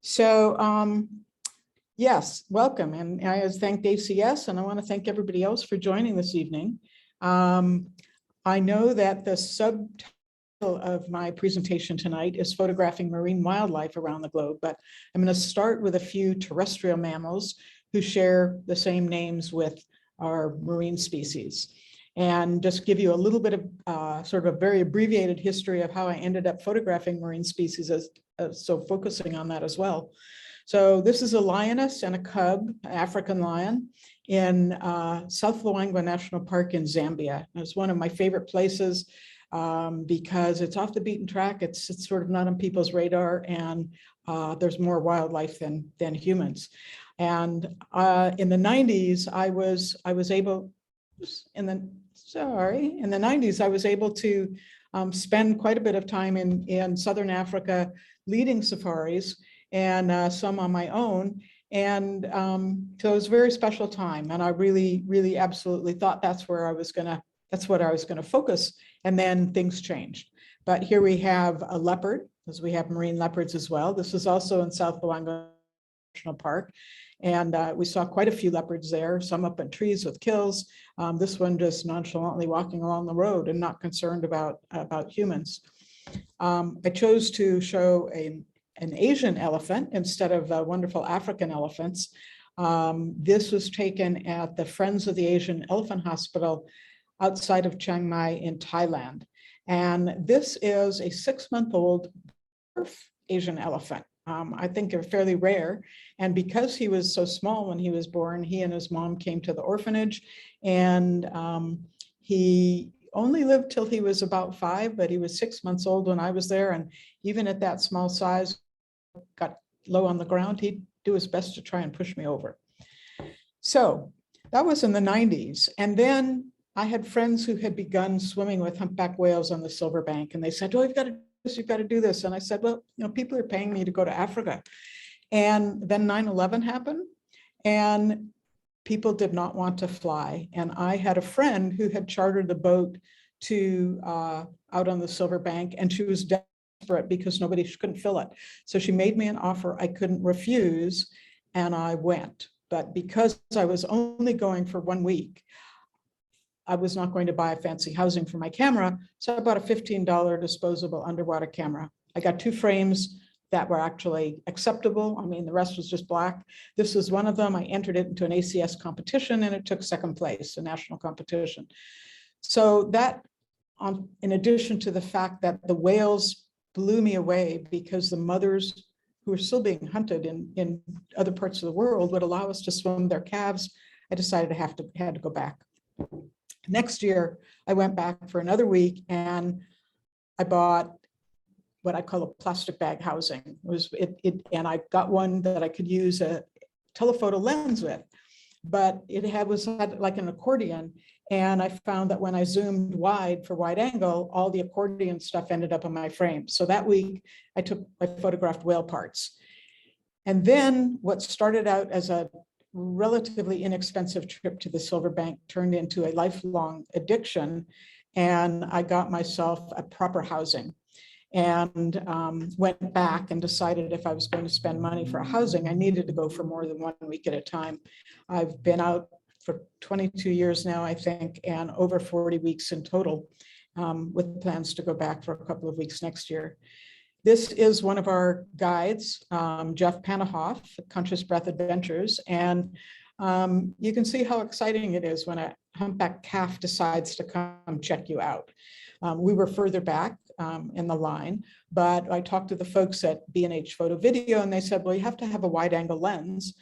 So yes, welcome. And I thanked ACS, and I want to thank everybody else for joining this evening. I know that the subtitle of my presentation tonight is photographing marine wildlife around the globe, but I'm going to start with a few terrestrial mammals who share the same names with our marine species, and just give you a little bit of sort of a very abbreviated history of how I ended up photographing marine species, so focusing on that as well. So this is a lioness and a cub, African lion, in South Luangwa National Park in Zambia. It's one of my favorite places because it's off the beaten track. It's sort of not on people's radar, and there's more wildlife than humans. And in the 90s, I was able to spend quite a bit of time in Southern Africa leading safaris, and some on my own. And so it was a very special time. And I really absolutely thought that's what I was gonna focus. And then things changed. But here we have a leopard, because we have marine leopards as well. This is also in South Luangwa National Park. And we saw quite a few leopards there, some up in trees with kills. This one just nonchalantly walking along the road and not concerned about humans. I chose to show an Asian elephant instead of wonderful African elephants. This was taken at the Friends of the Asian Elephant Hospital outside of Chiang Mai in Thailand. And this is a 6-month-old Asian elephant. I think they're fairly rare. And because he was so small when he was born, he and his mom came to the orphanage, and he only lived till he was about 5, but he was 6 months old when I was there. And even at that small size, got low on the ground, he'd do his best to try and push me over. So that was in the 90s. And then I had friends who had begun swimming with humpback whales on the Silver Bank, and they said, "Oh, you've got to do this." And I said, "Well, people are paying me to go to Africa." And then 9/11 happened, and people did not want to fly. And I had a friend who had chartered the boat to out on the Silver Bank, and she was desperate because nobody couldn't fill it. So she made me an offer I couldn't refuse, and I went. But because I was only going for 1 week, I was not going to buy fancy housing for my camera. So I bought a $15 disposable underwater camera. I got 2 frames that were actually acceptable. I mean, the rest was just black. This was one of them. I entered it into an ACS competition, and it took 2nd place, a national competition. So that, in addition to the fact that the whales blew me away because the mothers who were still being hunted in other parts of the world would allow us to swim their calves, I decided I had to go back. Next year, I went back for another week, and I bought what I call a plastic bag housing. And I got one that I could use a telephoto lens with, but it had like an accordion. And I found that when I zoomed wide for wide angle, all the accordion stuff ended up on my frame. So that week I photographed whale parts. And then what started out as a relatively inexpensive trip to the Silver Bank turned into a lifelong addiction. And I got myself a proper housing, and went back and decided if I was going to spend money for a housing, I needed to go for more than 1 week at a time. I've been out for 22 years now, I think, and over 40 weeks in total, with plans to go back for a couple of weeks next year. This is one of our guides, Jeff Panahoff, Conscious Breath Adventures. And you can see how exciting it is when a humpback calf decides to come check you out. We were further back in the line, but I talked to the folks at B&H Photo Video, and they said, well, you have to have a wide angle lens.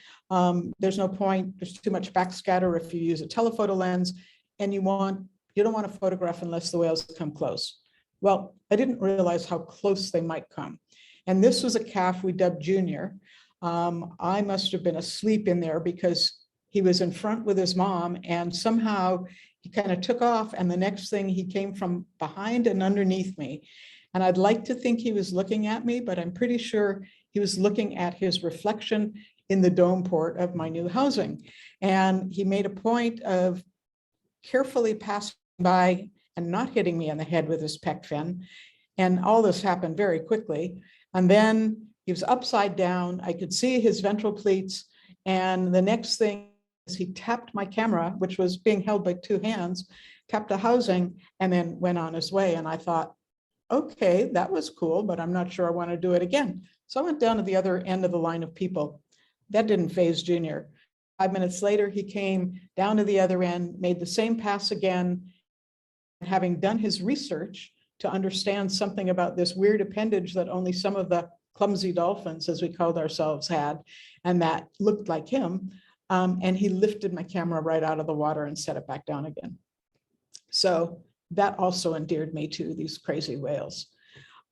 There's no point, there's too much backscatter if you use a telephoto lens, and you don't want to photograph unless the whales come close. Well, I didn't realize how close they might come. And this was a calf we dubbed Junior. I must have been asleep in there because he was in front with his mom, and somehow he kind of took off, and the next thing he came from behind and underneath me. And I'd like to think he was looking at me, but I'm pretty sure he was looking at his reflection in the dome port of my new housing. And he made a point of carefully passing by and not hitting me on the head with his pec fin. And all this happened very quickly. And then he was upside down. I could see his ventral pleats. And the next thing is he tapped my camera, which was being held by two hands, tapped a housing, and then went on his way. And I thought, okay, that was cool, but I'm not sure I want to do it again. So I went down to the other end of the line of people. That didn't faze Junior. 5 minutes later, he came down to the other end, made the same pass again, having done his research to understand something about this weird appendage that only some of the clumsy dolphins, as we called ourselves, had, and that looked like him. And he lifted my camera right out of the water and set it back down again. So that also endeared me to these crazy whales.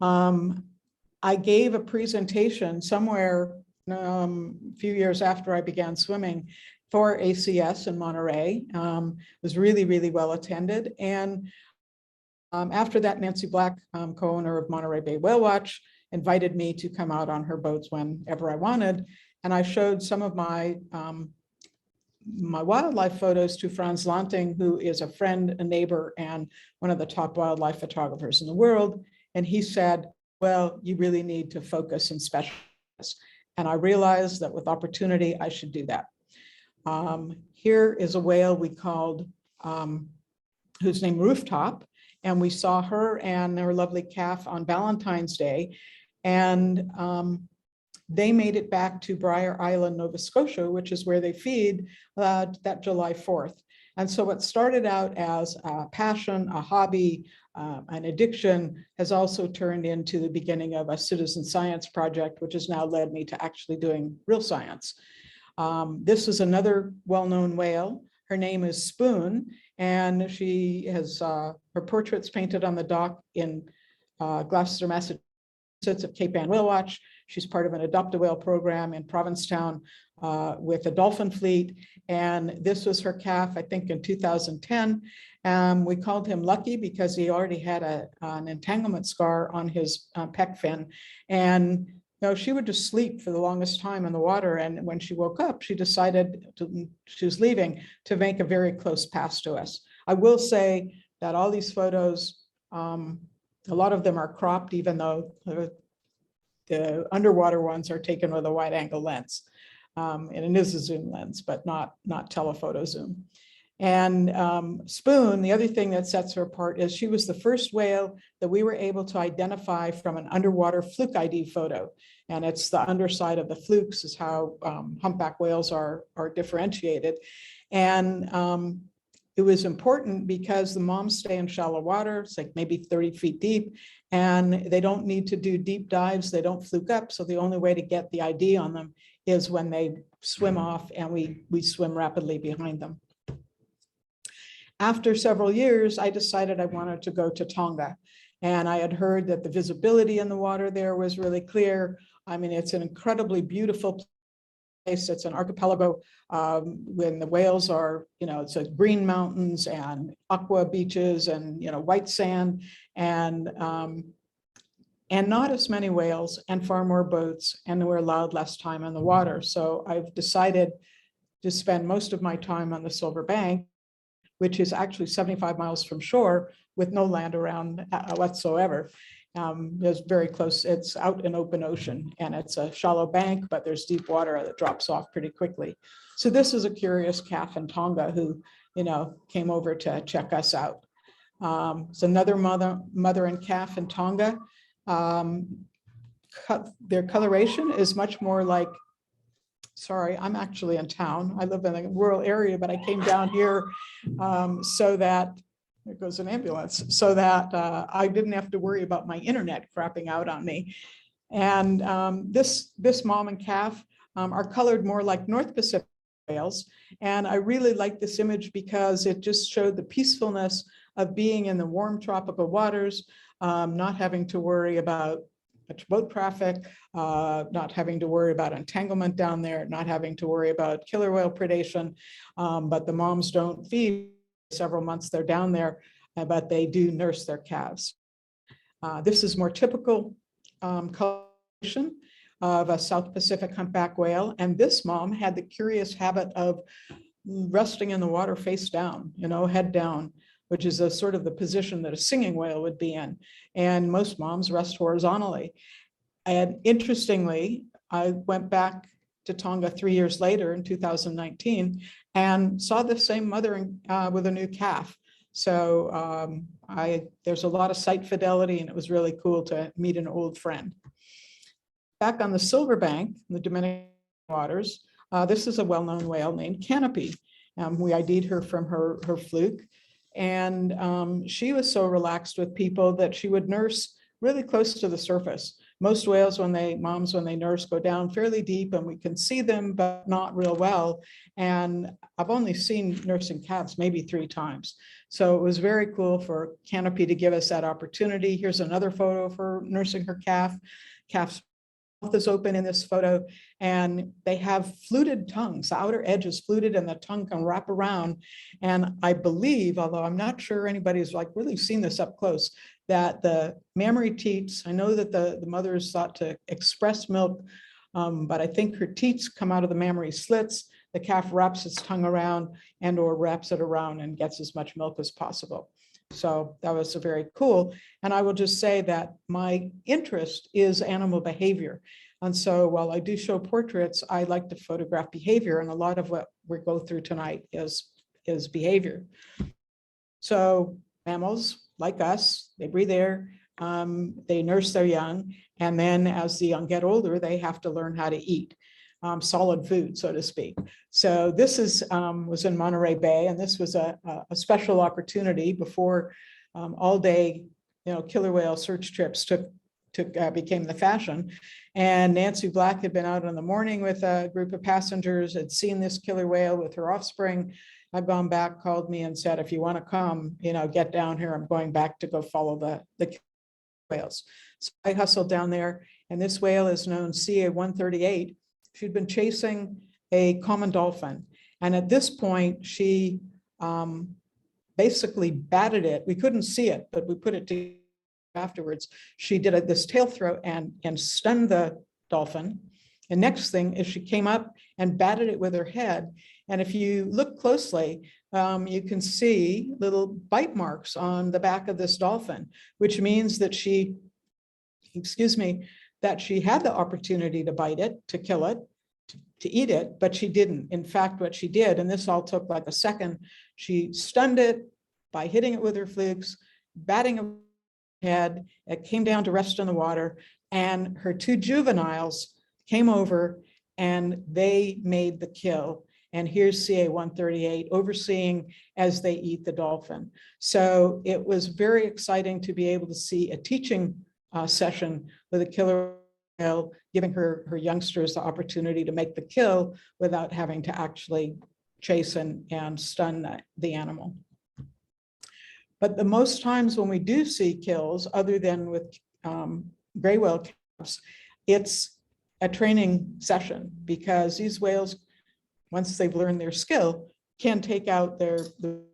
I gave a presentation somewhere a few years after I began swimming for ACS in Monterey. It was really, really well attended. And after that, Nancy Black, co-owner of Monterey Bay Whale Watch, invited me to come out on her boats whenever I wanted. And I showed some of my wildlife photos to Franz Lanting, who is a friend, a neighbor, and one of the top wildlife photographers in the world. And he said, well, you really need to focus and specialize. And I realized that with opportunity, I should do that. Here is a whale we called, whose name Rooftop. And we saw her and her lovely calf on Valentine's Day. And they made it back to Briar Island, Nova Scotia, which is where they feed that July 4th. And so what started out as a passion, a hobby, an addiction has also turned into the beginning of a citizen science project, which has now led me to actually doing real science. This is another well-known whale. Her name is Spoon, and she has her portraits painted on the dock in Gloucester, Massachusetts at Cape Ann Whale Watch. She's part of an adopt a whale program in Provincetown with a dolphin fleet. And this was her calf, I think in 2010. We called him Lucky because he already had an entanglement scar on his pec fin. And she would just sleep for the longest time in the water. And when she woke up, she decided she was leaving to make a very close pass to us. I will say that all these photos, a lot of them are cropped, even though the underwater ones are taken with a wide angle lens. And it is a zoom lens, but not telephoto zoom. And Spoon, the other thing that sets her apart is she was the first whale that we were able to identify from an underwater fluke ID photo. And it's the underside of the flukes is how humpback whales are differentiated. And it was important because the moms stay in shallow water, it's like maybe 30 feet deep, and they don't need to do deep dives, they don't fluke up. So the only way to get the ID on them is when they swim off and we swim rapidly behind them. After several years, I decided I wanted to go to Tonga. And I had heard that the visibility in the water there was really clear. I mean, it's an incredibly beautiful place. It's an archipelago when the whales are, it's a green mountains and aqua beaches and, white sand and not as many whales and far more boats, and we're allowed less time in the water. So I've decided to spend most of my time on the Silver Bank, which is actually 75 miles from shore with no land around whatsoever. It's very close, it's out in open ocean and it's a shallow bank, but there's deep water that drops off pretty quickly. So this is a curious calf in Tonga who, came over to check us out. It's another mother and calf in Tonga. Their coloration is much more like, sorry, I'm actually in town. I live in a rural area, but I came down here so that, there goes an ambulance, so that I didn't have to worry about my internet crapping out on me. And this mom and calf are colored more like North Pacific whales. And I really like this image because it just showed the peacefulness of being in the warm tropical waters, not having to worry about much boat traffic, not having to worry about entanglement down there, not having to worry about killer whale predation, but the moms don't feed several months they're down there, but they do nurse their calves. This is more typical coloration of a South Pacific humpback whale, and this mom had the curious habit of resting in the water face down, head down, which is a sort of the position that a singing whale would be in. And most moms rest horizontally. And interestingly, I went back to Tonga 3 years later in 2019 and saw the same mother with a new calf. So there's a lot of site fidelity, and it was really cool to meet an old friend. Back on the Silver Bank, in the Dominican waters, this is a well-known whale named Canopy. We ID'd her from her fluke, and she was so relaxed with people that she would nurse really close to the surface. Most whales, moms, when they nurse, go down fairly deep and we can see them, but not real well. And I've only seen nursing calves maybe 3 times. So it was very cool for Canopy to give us that opportunity. Here's another photo of her nursing her calf. Calf's mouth is open in this photo, and they have fluted tongues. The outer edge is fluted and the tongue can wrap around. And I believe, although I'm not sure anybody's like really seen this up close, that the mammary teats, I know that the mother is thought to express milk, but I think her teats come out of the mammary slits. The calf wraps its tongue around or wraps it around and gets as much milk as possible. So that was very cool. And I will just say that my interest is animal behavior. And so while I do show portraits, I like to photograph behavior. And a lot of what we go through tonight is behavior. So mammals, like us, they breathe air, they nurse their young, and then as the young get older, they have to learn how to eat solid food, so to speak. So this was in Monterey Bay, and this was a special opportunity before all day, killer whale search trips became the fashion. And Nancy Black had been out in the morning with a group of passengers, had seen this killer whale with her offspring. I've gone back, called me and said, if you want to come, get down here. I'm going back to go follow the whales. So I hustled down there, and this whale is known CA-138. She'd been chasing a common dolphin. And at this point, she basically batted it. We couldn't see it, but we put it together afterwards. She did this tail throw and stunned the dolphin. And next thing is she came up and batted it with her head. And if you look closely, you can see little bite marks on the back of this dolphin, which means that she had the opportunity to bite it, to kill it, to eat it, but she didn't. In fact, what she did, and this all took like a second, she stunned it by hitting it with her flukes, batting it with her head. It came down to rest in the water, and her 2 juveniles came over and they made the kill. And here's CA-138 overseeing as they eat the dolphin. So it was very exciting to be able to see a teaching session with a killer whale, giving her youngsters the opportunity to make the kill without having to actually chase and stun the animal. But the most times when we do see kills, other than with gray whale calves, it's a training session, because these whales, once they've learned their skill, can take out their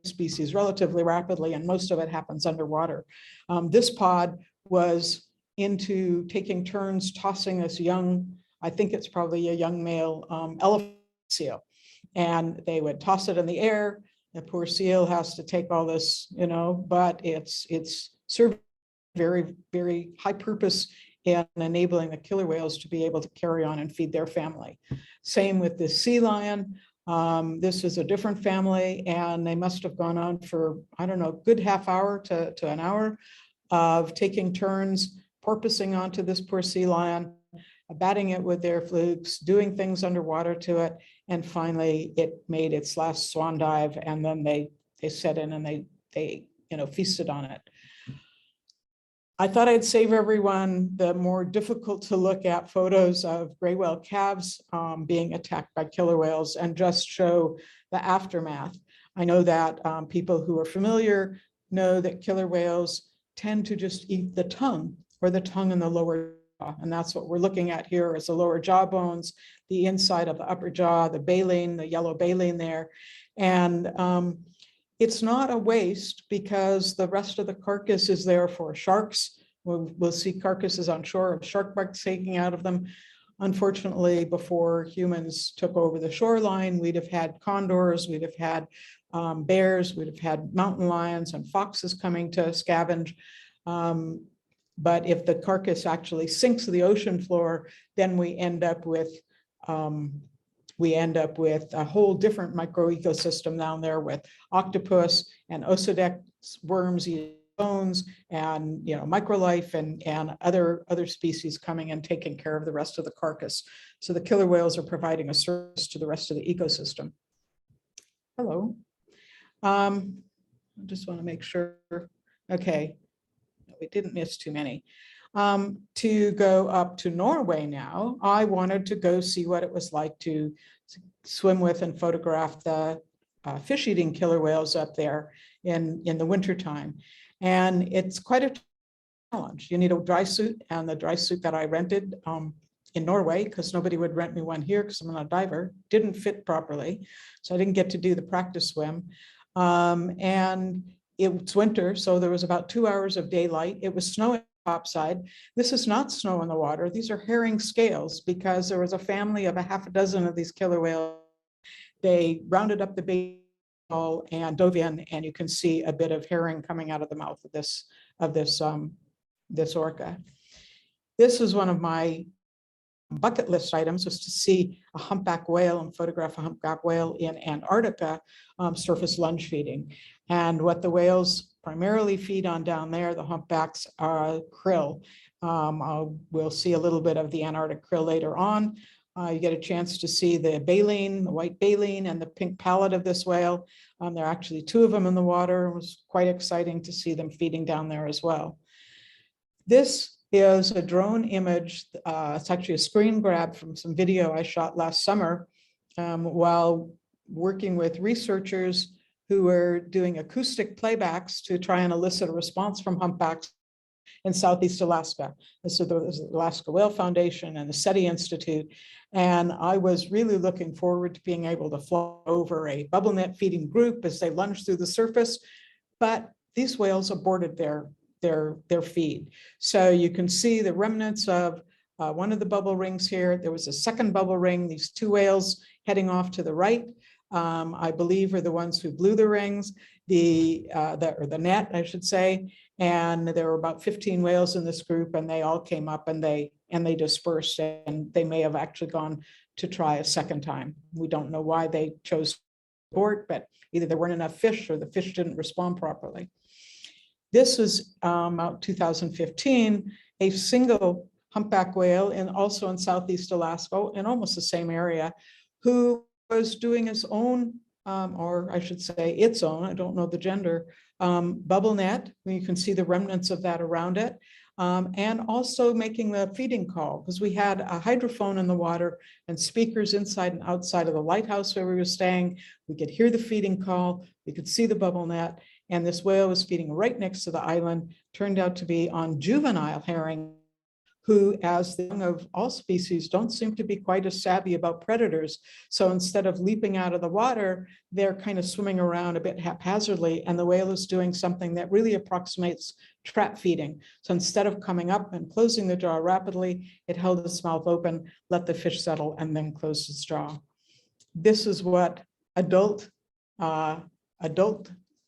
species relatively rapidly, and most of it happens underwater. This pod was into taking turns tossing this young, I think it's probably a young male elephant seal, and they would toss it in the air. The poor seal has to take all this, but it's serving very, very high purpose in enabling the killer whales to be able to carry on and feed their family. Same with the sea lion. This is a different family, and they must have gone on for, I don't know, a good half hour to an hour of taking turns, porpoising onto this poor sea lion, batting it with their flukes, doing things underwater to it, and finally it made its last swan dive, and then they set in and they feasted on it. I thought I'd save everyone the more difficult to look at photos of gray whale calves being attacked by killer whales and just show the aftermath. I know that people who are familiar know that killer whales tend to just eat the tongue, or the tongue and the lower jaw. And that's what we're looking at here is the lower jaw bones, the inside of the upper jaw, the baleen, the yellow baleen there. And it's not a waste, because the rest of the carcass is there for sharks. We'll see carcasses on shore of shark bites taking out of them. Unfortunately, before humans took over the shoreline, we'd have had condors, we'd have had bears, we'd have had mountain lions and foxes coming to scavenge. But if the carcass actually sinks to the ocean floor, then we end up with a whole different microecosystem down there with octopus and osedex worms eating bones, and microlife and other species coming and taking care of the rest of the carcass. So the killer whales are providing a service to the rest of the ecosystem. Hello. I just want to make sure. Okay, we didn't miss too many. To go up to Norway now, I wanted to go see what it was like to swim with and photograph the fish-eating killer whales up there in the wintertime. And it's quite a challenge. You need a dry suit, and the dry suit that I rented in Norway, because nobody would rent me one here because I'm not a diver, didn't fit properly. So I didn't get to do the practice swim. And it's winter, so there was about 2 hours of daylight. It was snowing topside. This is not snow in the water. These are herring scales, because there was a family of a half a dozen of these killer whales. They rounded up the baby and dove in, and you can see a bit of herring coming out of the mouth of this orca. This is one of my bucket list items, was to see a humpback whale and photograph a humpback whale in Antarctica surface lunge feeding. And what the whales primarily feed on down there, the humpbacks, are krill. We'll see a little bit of the Antarctic krill later on. You get a chance to see the baleen, the white baleen, and the pink palate of this whale. There are actually 2 of them in the water. It was quite exciting to see them feeding down there as well. This is a drone image. It's actually a screen grab from some video I shot last summer while working with researchers who were doing acoustic playbacks to try and elicit a response from humpbacks in Southeast Alaska. So there was the Alaska Whale Foundation and the SETI Institute. And I was really looking forward to being able to fly over a bubble net feeding group as they lunged through the surface. But these whales aborted their feed. So you can see the remnants of one of the bubble rings here. There was a second bubble ring, these 2 whales heading off to the right, I believe are the ones who blew the rings, or the net, I should say. And there were about 15 whales in this group, and they all came up and they dispersed, and they may have actually gone to try a second time. We don't know why they chose to abort, but either there weren't enough fish or the fish didn't respond properly. This was about 2015, a single humpback whale, and also in Southeast Alaska, in almost the same area, who was doing his own, or I should say its own, I don't know the gender, bubble net. You can see the remnants of that around it, and also making the feeding call, because we had a hydrophone in the water and speakers inside and outside of the lighthouse where we were staying. We could hear the feeding call, we could see the bubble net, and this whale was feeding right next to the island, turned out to be on juvenile herring, who, as the young of all species, don't seem to be quite as savvy about predators. So instead of leaping out of the water, they're kind of swimming around a bit haphazardly, and the whale is doing something that really approximates trap feeding. So instead of coming up and closing the jaw rapidly, it held its mouth open, let the fish settle, and then closed its jaw. This is what adult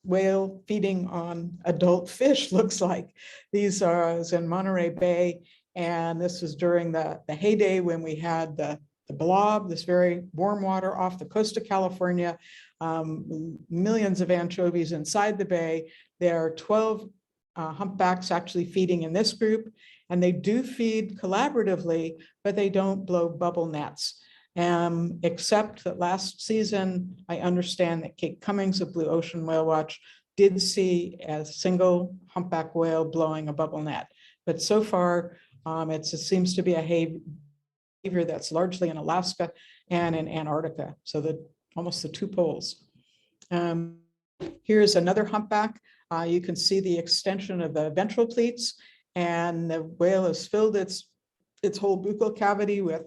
whale feeding on adult fish looks like. These are in Monterey Bay. And this was during the heyday when we had the blob, this very warm water off the coast of California, millions of anchovies inside the bay. There are 12 humpbacks actually feeding in this group, and they do feed collaboratively, but they don't blow bubble nets. Except that last season, I understand that Kate Cummings of Blue Ocean Whale Watch did see a single humpback whale blowing a bubble net. But so far, it seems to be a behavior that's largely in Alaska and in Antarctica, so almost the 2 poles. Here's another humpback. You can see the extension of the ventral pleats, and the whale has filled its whole buccal cavity with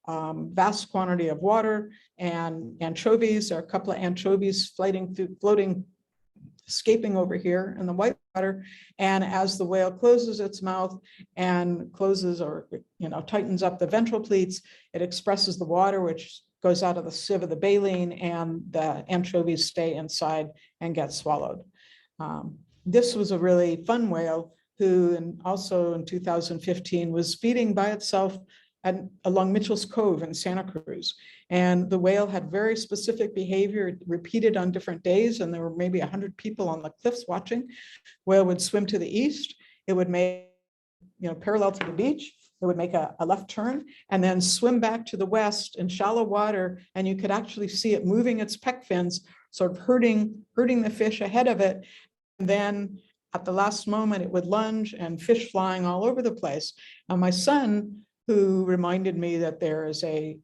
vast quantity of water and anchovies. There are a couple of anchovies floating, escaping over here in the white water. And as the whale closes its mouth and closes or tightens up the ventral pleats, it expresses the water, which goes out of the sieve of the baleen, and the anchovies stay inside and get swallowed. This was a really fun whale who also in 2015 was feeding by itself along Mitchell's Cove in Santa Cruz. And the whale had very specific behavior, repeated on different days, and there were maybe 100 people on the cliffs watching. Whale would swim to the east. It would make, parallel to the beach. It would make a left turn and then swim back to the west in shallow water. And you could actually see it moving its pec fins, sort of hurting the fish ahead of it. And then at the last moment, it would lunge and fish flying all over the place. And my son, who reminded me that there is a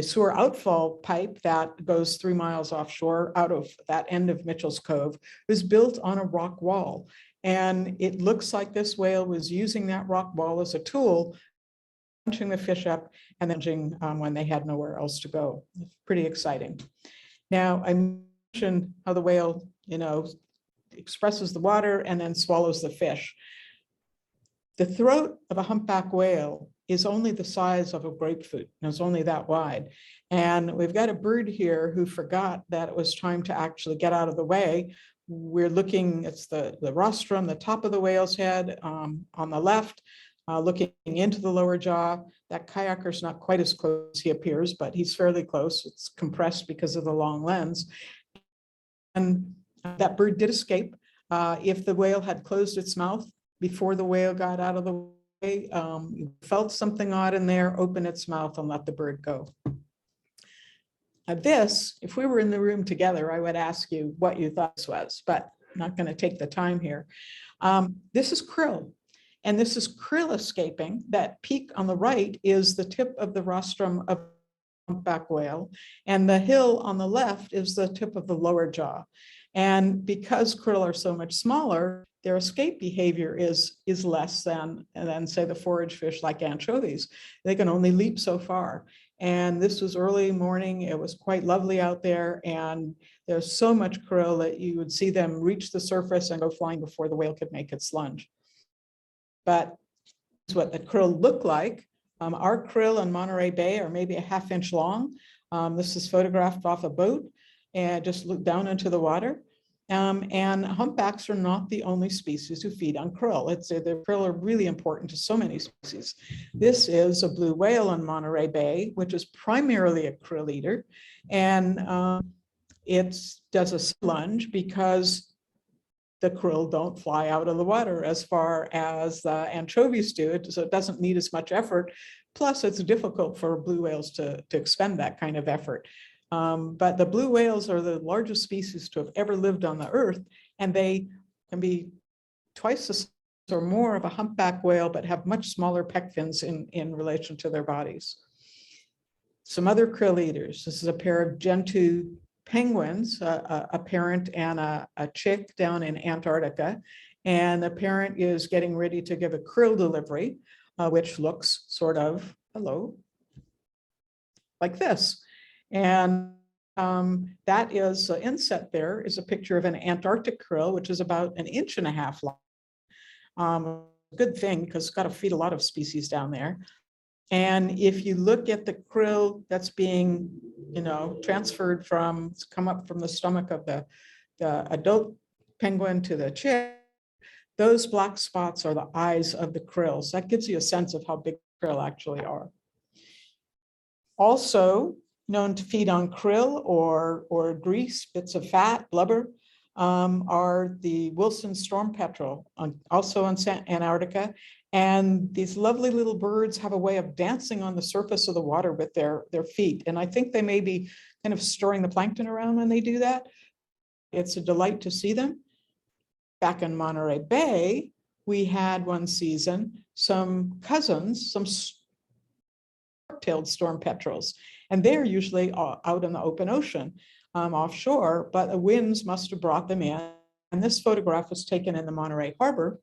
sewer outfall pipe that goes 3 miles offshore out of that end of Mitchell's Cove, was built on a rock wall. And it looks like this whale was using that rock wall as a tool, punching the fish up and then when they had nowhere else to go. It's pretty exciting. Now, I mentioned how the whale, expresses the water and then swallows the fish. The throat of a humpback whale is only the size of a grapefruit. It's only that wide. And we've got a bird here who forgot that it was time to actually get out of the way. We're looking, it's the rostrum, the top of the whale's head on the left, looking into the lower jaw. That kayaker's not quite as close as he appears, but he's fairly close. It's compressed because of the long lens. And that bird did escape. If the whale had closed its mouth before the whale got out of the way, felt something odd in there, open its mouth and let the bird go. This, if we were in the room together, I would ask you what you thought this was, but I'm not going to take the time here. This is krill, and this is krill escaping. That peak on the right is the tip of the rostrum of humpback whale, and the hill on the left is the tip of the lower jaw. And because krill are so much smaller, their escape behavior is less than say the forage fish like anchovies. They can only leap so far. And this was early morning. It was quite lovely out there. And there's so much krill that you would see them reach the surface and go flying before the whale could make its lunge. But it's what the krill look like. Our krill in Monterey Bay are maybe a ½ inch long. This is photographed off a boat and just look down into the water. And humpbacks are not the only species who feed on krill. The krill are really important to so many species. This is a blue whale in Monterey Bay, which is primarily a krill eater. And it does a lunge because the krill don't fly out of the water as far as the anchovies do. So it doesn't need as much effort. Plus, it's difficult for blue whales to expend that kind of effort. But the blue whales are the largest species to have ever lived on the earth, and they can be twice the size or more of a humpback whale, but have much smaller pec fins in relation to their bodies. Some other krill eaters. This is a pair of gentoo penguins, a parent and a chick down in Antarctica. And the parent is getting ready to give a krill delivery, which looks sort of, hello, like this. And that is inset there is a picture of an Antarctic krill, which is about 1.5 inches long. Good thing, because it's got to feed a lot of species down there. And if you look at the krill that's being, transferred come up from the stomach of the adult penguin to the chick, those black spots are the eyes of the krill. So that gives you a sense of how big krill actually are. Also known to feed on krill or grease, bits of fat, blubber, are the Wilson storm petrel, also in Antarctica. And these lovely little birds have a way of dancing on the surface of the water with their feet. And I think they may be kind of stirring the plankton around when they do that. It's a delight to see them. Back in Monterey Bay, we had one season some cousins, some tailed storm petrels, and they're usually out in the open ocean offshore, but the winds must have brought them in. And this photograph was taken in the Monterey Harbor,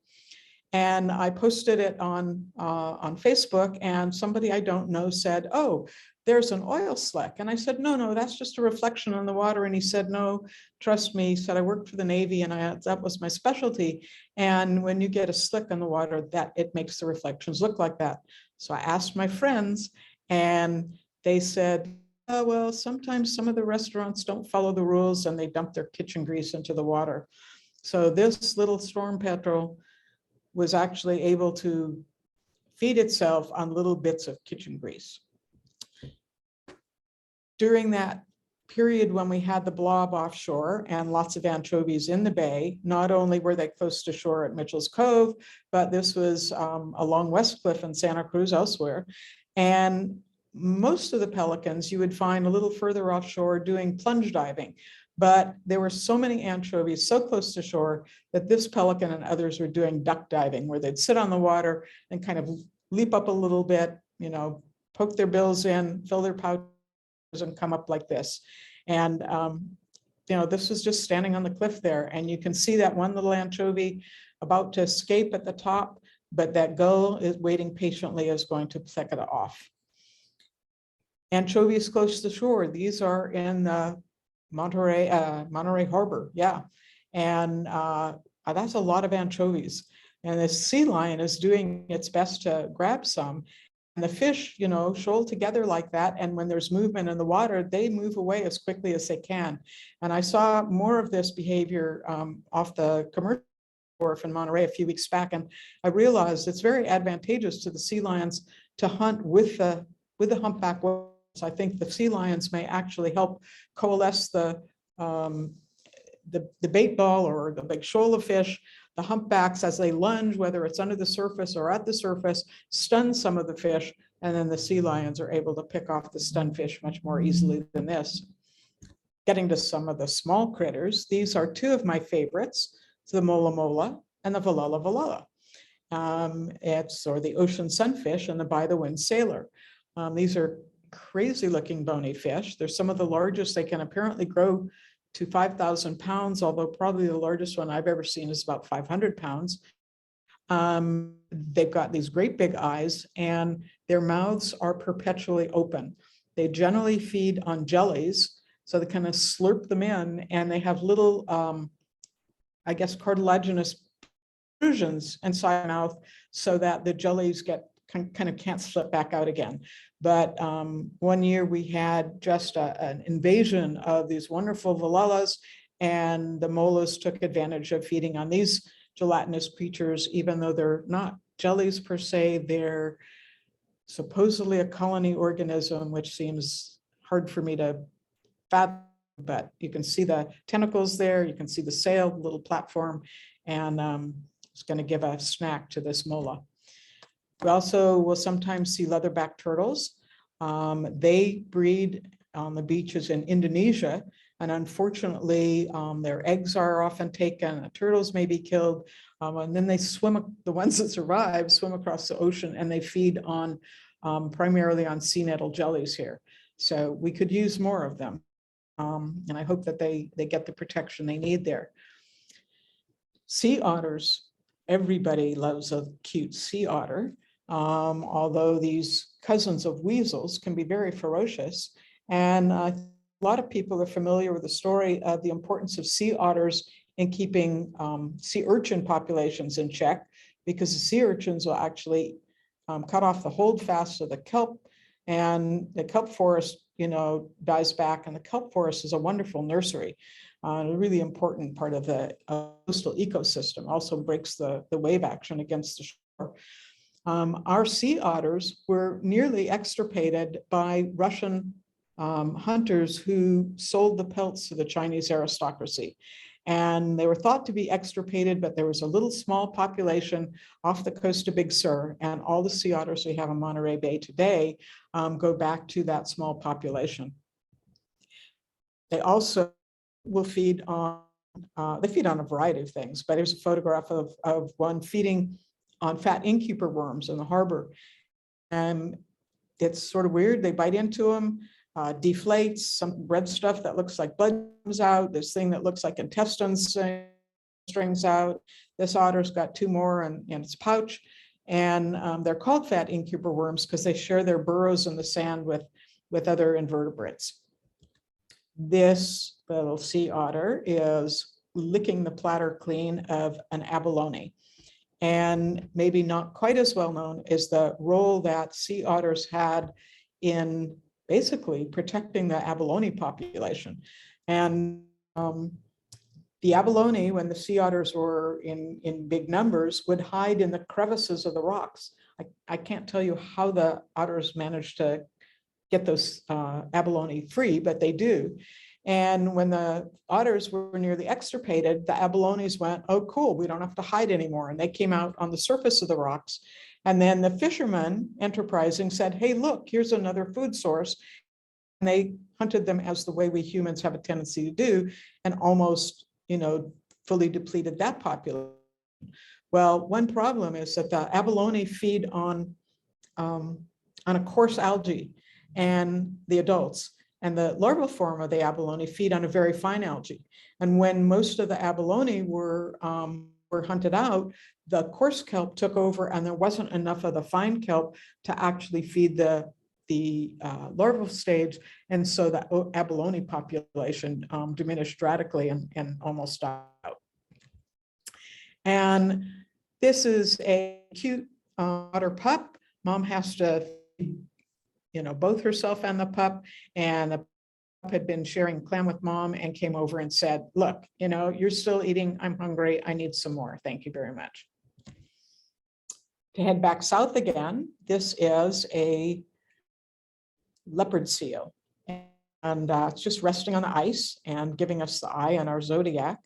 and I posted it on Facebook, and somebody I don't know said, "Oh, there's an oil slick." And I said, no, that's just a reflection on the water. And he said, "No, trust me." He said, "I worked for the Navy and that was my specialty. And when you get a slick on the water, that it makes the reflections look like that." So I asked my friends, and they said, "Oh, well, sometimes some of the restaurants don't follow the rules and they dump their kitchen grease into the water." So this little storm petrel was actually able to feed itself on little bits of kitchen grease. During that period when we had the blob offshore and lots of anchovies in the bay, not only were they close to shore at Mitchell's Cove, but this was along West Cliff and Santa Cruz elsewhere. And most of the pelicans you would find a little further offshore doing plunge diving. But there were so many anchovies so close to shore that this pelican and others were doing duck diving, where they'd sit on the water and kind of leap up a little bit, you know, poke their bills in, fill their pouches, and come up like this. And, you know, this was just standing on the cliff there. And you can see that one little anchovy about to escape at the top, but that gull is waiting patiently, is going to pick it off. Anchovies close to shore. These are in Monterey Harbor, yeah. And that's a lot of anchovies. And the sea lion is doing its best to grab some. And the fish, you know, shoal together like that. And when there's movement in the water, they move away as quickly as they can. And I saw more of this behavior off the commercial wharf in Monterey a few weeks back. And I realized it's very advantageous to the sea lions to hunt with the humpback whales. I think the sea lions may actually help coalesce the bait ball or the big shoal of fish. The humpbacks, as they lunge, whether it's under the surface or at the surface, stun some of the fish, and then the sea lions are able to pick off the stunned fish much more easily than this. Getting to some of the small critters, these are two of my favorites, the mola mola and the valala valala. Or the ocean sunfish and the by-the-wind sailor. These are crazy looking bony fish. They're some of the largest. They can apparently grow to 5,000 pounds, although probably the largest one I've ever seen is about 500 pounds. They've got these great big eyes and their mouths are perpetually open. They generally feed on jellies, so they kind of slurp them in, and they have little, I guess, cartilaginous protrusions inside the mouth so that the jellies kind of can't slip back out again. But one year we had just an invasion of these wonderful valalas, and the molas took advantage of feeding on these gelatinous creatures, even though they're not jellies per se. They're supposedly a colony organism, which seems hard for me to fathom, but you can see the tentacles there, you can see the sail, the little platform, and it's going to give a snack to this mola. We also will sometimes see leatherback turtles. They breed on the beaches in Indonesia, and unfortunately, their eggs are often taken, the turtles may be killed, and then they swim, the ones that survive, swim across the ocean, and they feed on primarily on sea nettle jellies here. So we could use more of them, and I hope that they get the protection they need there. Sea otters, everybody loves a cute sea otter. Although these cousins of weasels can be very ferocious. And a lot of people are familiar with the story of the importance of sea otters in keeping sea urchin populations in check, because the sea urchins will actually cut off the holdfast of the kelp, and the kelp forest, you know, dies back, and the kelp forest is a wonderful nursery. A really important part of the coastal ecosystem, also breaks the wave action against the shore. Our sea otters were nearly extirpated by Russian hunters who sold the pelts to the Chinese aristocracy. And they were thought to be extirpated, but there was a little small population off the coast of Big Sur, and all the sea otters we have in Monterey Bay today go back to that small population. They also will feed on, they feed on a variety of things, but here's a photograph of one feeding on fat innkeeper worms in the harbor. And it's sort of weird. They bite into them, deflates, some red stuff that looks like blood comes out, this thing that looks like intestines strings out. This otter's got two more in its pouch. And they're called fat innkeeper worms because they share their burrows in the sand with other invertebrates. This little sea otter is licking the platter clean of an abalone. And maybe not quite as well known is the role that sea otters had in basically protecting the abalone population. And The abalone, when the sea otters were in big numbers, would hide in the crevices of the rocks. I can't tell you how the otters managed to get those abalone free, but they do. And when the otters were nearly extirpated, the abalones went, oh, cool, we don't have to hide anymore. And they came out on the surface of the rocks. And then the fishermen, enterprising, said, hey, look, here's another food source. And they hunted them as the way we humans have a tendency to do, and almost, fully depleted that population. Well, one problem is that the abalone feed on a coarse algae, and the adults, and the larval form of the abalone feed on a very fine algae. And when most of the abalone were hunted out, the coarse kelp took over, and there wasn't enough of the fine kelp to actually feed the larval stage, and so the abalone population diminished radically and almost died out. And this is a cute otter pup. Mom has to feed, both herself and the pup, and the pup had been sharing clam with mom and came over and said, look, you're still eating, I'm hungry, I need some more, thank you very much. To head back south again, this is a leopard seal, and it's just resting on the ice and giving us the eye on our zodiac.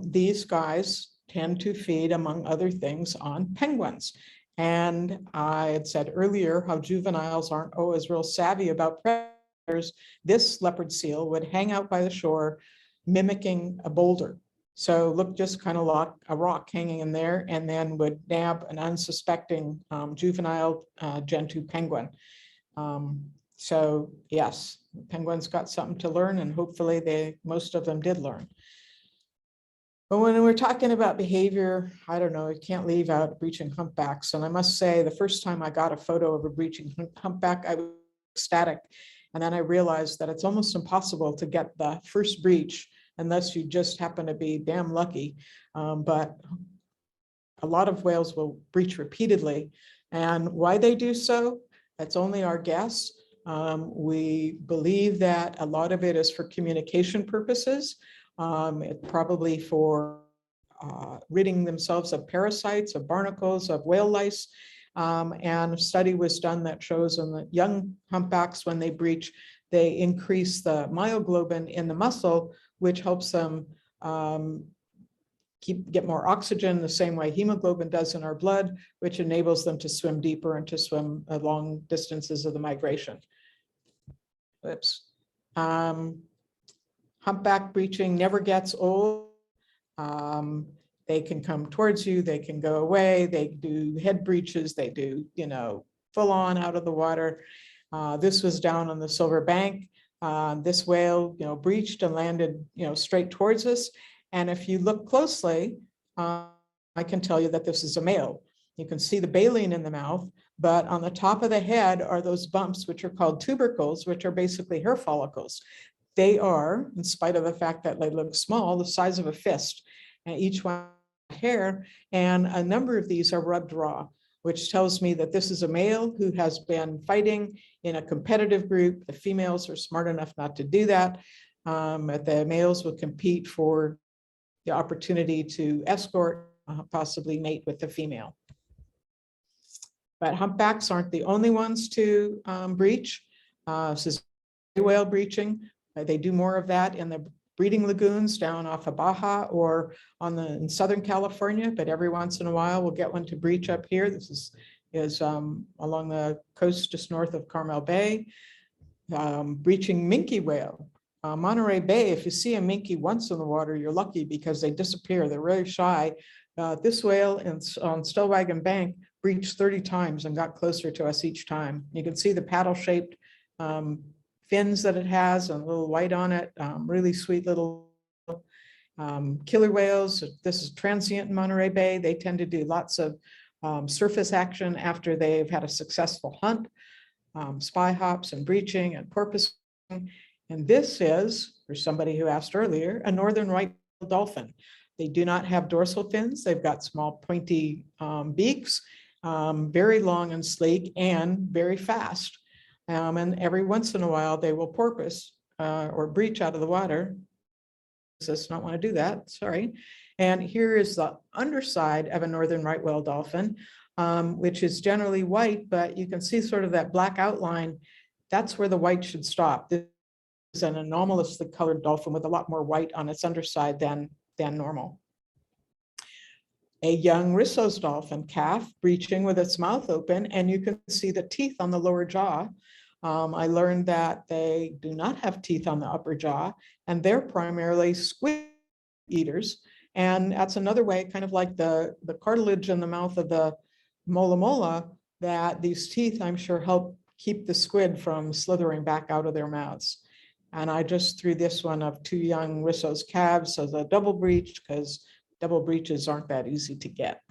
These guys tend to feed, among other things, on penguins. And I had said earlier how juveniles aren't always real savvy about predators. This leopard seal would hang out by the shore, mimicking a boulder. So look just kind of like a rock hanging in there, and then would nab an unsuspecting juvenile gentoo penguin. So yes, penguins got something to learn, and hopefully most of them did learn. But when we're talking about behavior, I don't know, you can't leave out breaching humpbacks. And I must say, the first time I got a photo of a breaching humpback, I was ecstatic. And then I realized that it's almost impossible to get the first breach unless you just happen to be damn lucky. But a lot of whales will breach repeatedly. And why they do so, that's only our guess. We believe that a lot of it is for communication purposes. Probably for ridding themselves of parasites, of barnacles, of whale lice. And a study was done that shows in the young humpbacks, when they breach, they increase the myoglobin in the muscle, which helps them get more oxygen the same way hemoglobin does in our blood, which enables them to swim deeper and to swim long distances of the migration. Oops. Humpback breaching never gets old. They can come towards you, they can go away, they do head breaches, they do, full on out of the water. This was down on the Silver Bank. This whale, breached and landed, straight towards us. And if you look closely, I can tell you that this is a male. You can see the baleen in the mouth, but on the top of the head are those bumps, which are called tubercles, which are basically hair follicles. They are, in spite of the fact that they look small, the size of a fist, and each one hair, and a number of these are rubbed raw, which tells me that this is a male who has been fighting in a competitive group. The females are smart enough not to do that. The males will compete for the opportunity to escort, possibly mate with the female. But humpbacks aren't the only ones to breach. This is whale breaching. They do more of that in the breeding lagoons down off of Baja or in Southern California, but every once in a while we'll get one to breach up here. This is along the coast just north of Carmel Bay. Breaching minke whale. Monterey Bay, if you see a minke once in the water, you're lucky because they disappear. They're really shy. This whale on Stellwagen Bank breached 30 times and got closer to us each time. You can see the paddle-shaped fins that it has, and a little white on it, really sweet little killer whales. This is transient in Monterey Bay. They tend to do lots of surface action after they've had a successful hunt, spy hops and breaching and porpoising. And this is, for somebody who asked earlier, a northern right-tailed dolphin. They do not have dorsal fins. They've got small pointy beaks, very long and sleek, and very fast. And every once in a while, they will porpoise or breach out of the water does not want to do that, sorry. And here is the underside of a northern right whale dolphin, which is generally white, but you can see sort of that black outline. That's where the white should stop. This is an anomalously colored dolphin with a lot more white on its underside than normal. A young Risso's dolphin calf breaching with its mouth open, and you can see the teeth on the lower jaw. I learned that they do not have teeth on the upper jaw, and they're primarily squid eaters. And that's another way, kind of like the cartilage in the mouth of the mola mola, that these teeth, I'm sure, help keep the squid from slithering back out of their mouths. And I just threw this one of two young Risso's calves as a double breech, because double breeches aren't that easy to get.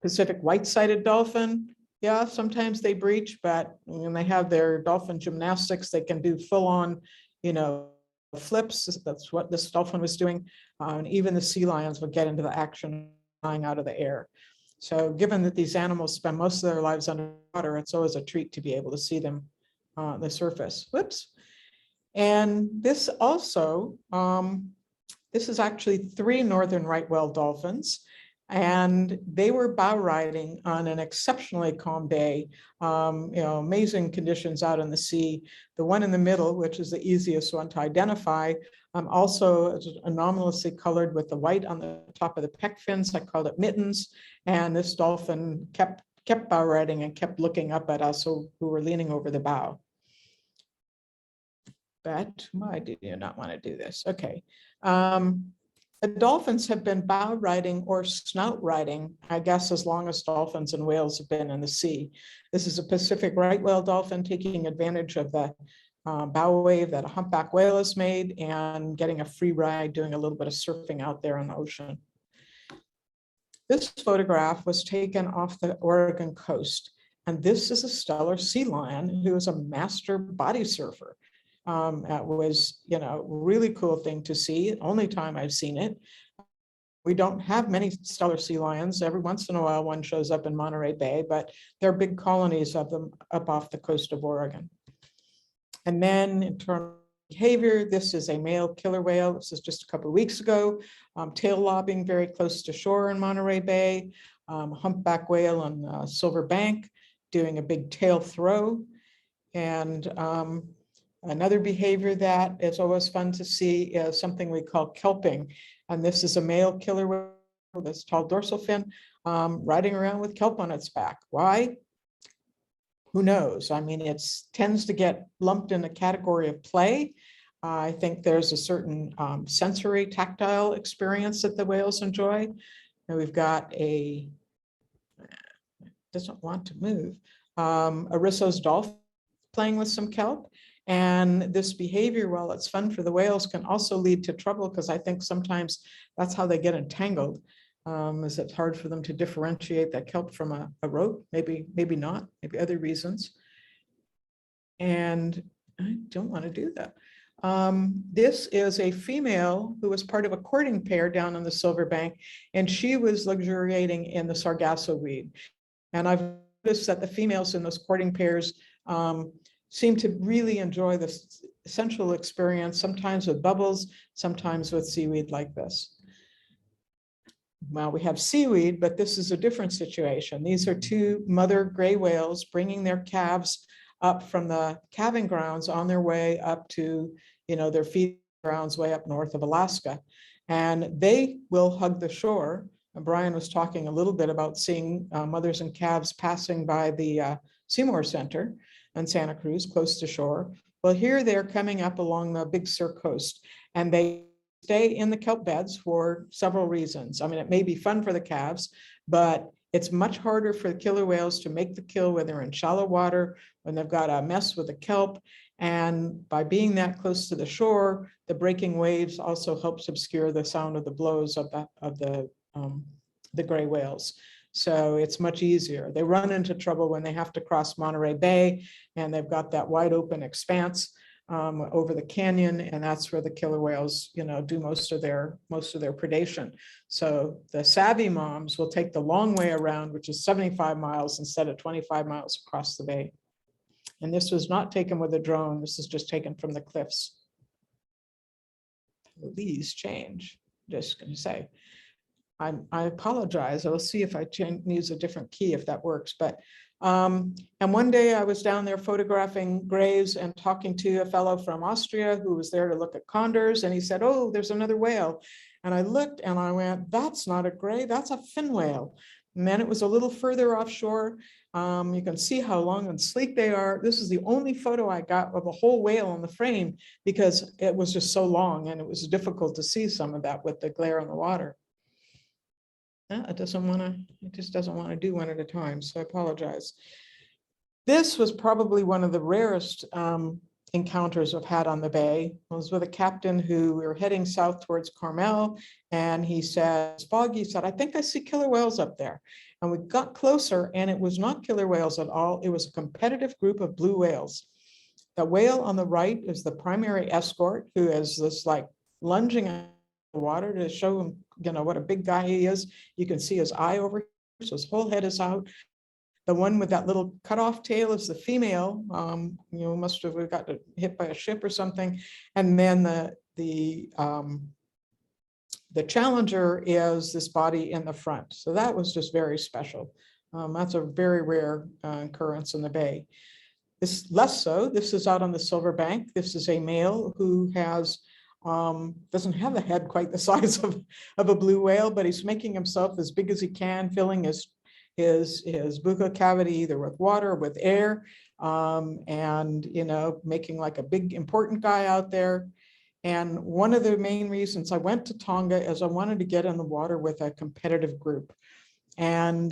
Pacific white-sided dolphin, yeah, sometimes they breach, but when they have their dolphin gymnastics, they can do full-on, flips. That's what this dolphin was doing. And even the sea lions would get into the action flying out of the air. So given that these animals spend most of their lives underwater, it's always a treat to be able to see them on the surface. Whoops. And this also, this is actually 3 northern right whale dolphins, and they were bow riding on an exceptionally calm day. Amazing conditions out in the sea. The one in the middle, which is the easiest one to identify, also anomalously colored with the white on the top of the pec fins. I called it mittens, and this dolphin kept bow riding and kept looking up at us who were leaning over the bow. But why do you not want to do this? Okay. The dolphins have been bow riding or snout riding, I guess, as long as dolphins and whales have been in the sea. This is a Pacific right whale dolphin taking advantage of the bow wave that a humpback whale has made and getting a free ride, doing a little bit of surfing out there in the ocean. This photograph was taken off the Oregon coast, and this is a stellar sea lion who is a master body surfer. It was, really cool thing to see. Only time I've seen it. We don't have many stellar sea lions. Every once in a while, one shows up in Monterey Bay, but there are big colonies of them up off the coast of Oregon. And then in terms of behavior, this is a male killer whale. This is just a couple of weeks ago, tail lobbing very close to shore in Monterey Bay, humpback whale on Silver Bank doing a big tail throw. And another behavior that is always fun to see is something we call kelping. And this is a male killer whale with this tall dorsal fin riding around with kelp on its back. Why? Who knows? I mean, it tends to get lumped in a category of play. I think there's a certain sensory tactile experience that the whales enjoy. And we've got doesn't want to move, a Risso's dolphin playing with some kelp. And this behavior, while it's fun for the whales, can also lead to trouble, because I think sometimes that's how they get entangled. Is it hard for them to differentiate that kelp from a rope? Maybe not, maybe other reasons. And I don't want to do that. This is a female who was part of a courting pair down on the Silver Bank, and she was luxuriating in the sargasso weed. And I've noticed that the females in those courting pairs seem to really enjoy this sensual experience, sometimes with bubbles, sometimes with seaweed like this. Well, we have seaweed, but this is a different situation. These are 2 mother gray whales bringing their calves up from the calving grounds on their way up to, their feeding grounds way up north of Alaska. And they will hug the shore. And Brian was talking a little bit about seeing mothers and calves passing by the Seymour Center in Santa Cruz, close to shore. Well, here they're coming up along the Big Sur coast, and they stay in the kelp beds for several reasons. I mean, it may be fun for the calves, but it's much harder for the killer whales to make the kill when they're in shallow water, when they've got to mess with the kelp. And by being that close to the shore, the breaking waves also helps obscure the sound of the blows of the gray whales. So it's much easier. They run into trouble when they have to cross Monterey Bay, and they've got that wide open expanse over the canyon, and that's where the killer whales, do most of their predation. So the savvy moms will take the long way around, which is 75 miles instead of 25 miles across the bay. And this was not taken with a drone. This is just taken from the cliffs. please change. Just going to say, I apologize. I'll see if I use a different key if that works. But and one day I was down there photographing graves and talking to a fellow from Austria who was there to look at condors, and he said, "Oh, there's another whale." And I looked and I went, "That's not a gray, that's a fin whale." And then it was a little further offshore. You can see how long and sleek they are. This is the only photo I got of a whole whale on the frame because it was just so long and it was difficult to see some of that with the glare on the water. It just doesn't want to do one at a time, so I apologize. This was probably one of the rarest encounters I've had on the bay. I was with a captain who we were heading south towards Carmel, and he said, "It's foggy." He said, "I think I see killer whales up there." And we got closer, and it was not killer whales at all. It was a competitive group of blue whales. The whale on the right is the primary escort, who is this like lunging out of the water to show him, you know, what a big guy he is. You can see his eye over here, so his whole head is out. The one with that little cutoff tail is the female. You know, must have got hit by a ship or something. And then the challenger is this body in the front. So that was just very special. That's a very rare occurrence in the bay. This less so. This is out on the Silver Bank. This is a male who has doesn't have the head quite the size of a blue whale, but he's making himself as big as he can, filling his buccal cavity either with water or with air, and, you know, making like a big important guy out there. And one of the main reasons I went to Tonga is I wanted to get in the water with a competitive group. And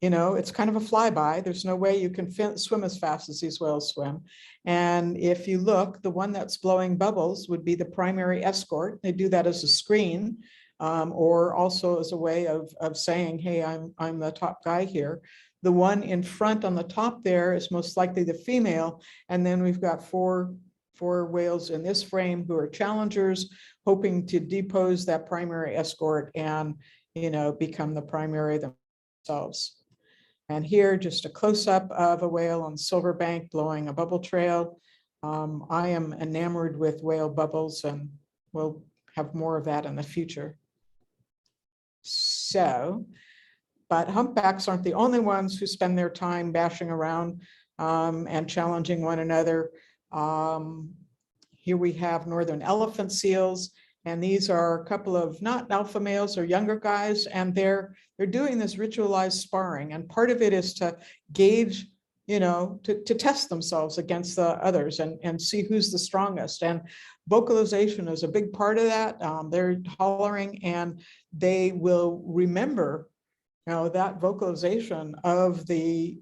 you know, it's kind of a flyby. There's no way you can swim as fast as these whales swim. And if you look, the one that's blowing bubbles would be the primary escort. They do that as a screen, or also as a way of saying, "Hey, I'm the top guy here." The one in front on the top there is most likely the female. And then we've got four whales in this frame who are challengers, hoping to depose that primary escort and, you know, become the primary themselves. And here, just a close-up of a whale on Silver Bank blowing a bubble trail. I am enamored with whale bubbles, and we'll have more of that in the future. So, but humpbacks aren't the only ones who spend their time bashing around and challenging one another. Here we have northern elephant seals, and these are a couple of not alpha males or younger guys, and they're doing this ritualized sparring. And part of it is to gauge, you know, to test themselves against the others and see who's the strongest. And vocalization is a big part of that. They're hollering, and they will remember, you know, that vocalization of the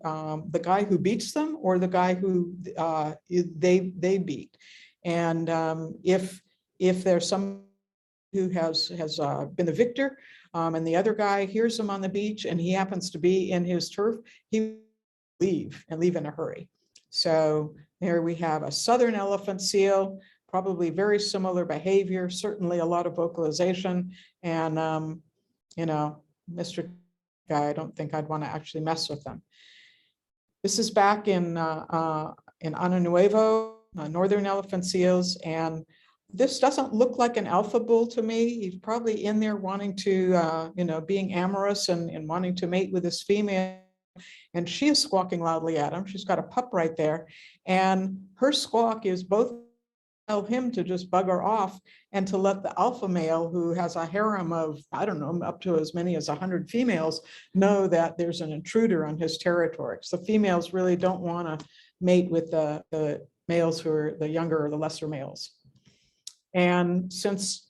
guy who beats them or the guy who they beat. And if there's some who has been the victor, and the other guy hears him on the beach and he happens to be in his turf, he leave in a hurry. So there we have a southern elephant seal, probably very similar behavior, certainly a lot of vocalization. And you know, Mr. Guy, I don't think I'd want to actually mess with them. This is back in Ano Nuevo, northern elephant seals, and this doesn't look like an alpha bull to me. He's probably in there wanting to, you know, being amorous and wanting to mate with this female. And she is squawking loudly at him. She's got a pup right there. And her squawk is both tell him to just bugger off and to let the alpha male, who has a harem of, I don't know, up to as many as 100 females, know that there's an intruder on his territory. So females really don't want to mate with the males who are the younger or the lesser males. And since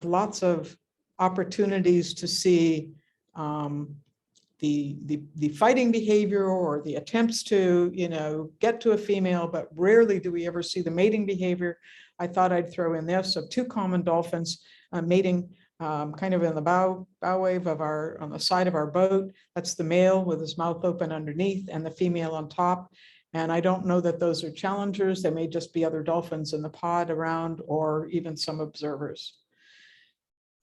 lots of opportunities to see the fighting behavior or the attempts to, you know, get to a female, but rarely do we ever see the mating behavior, I thought I'd throw in this of two common dolphins mating kind of in the bow wave of on the side of our boat. That's the male with his mouth open underneath and the female on top. And I don't know that those are challengers. There may just be other dolphins in the pod around, or even some observers.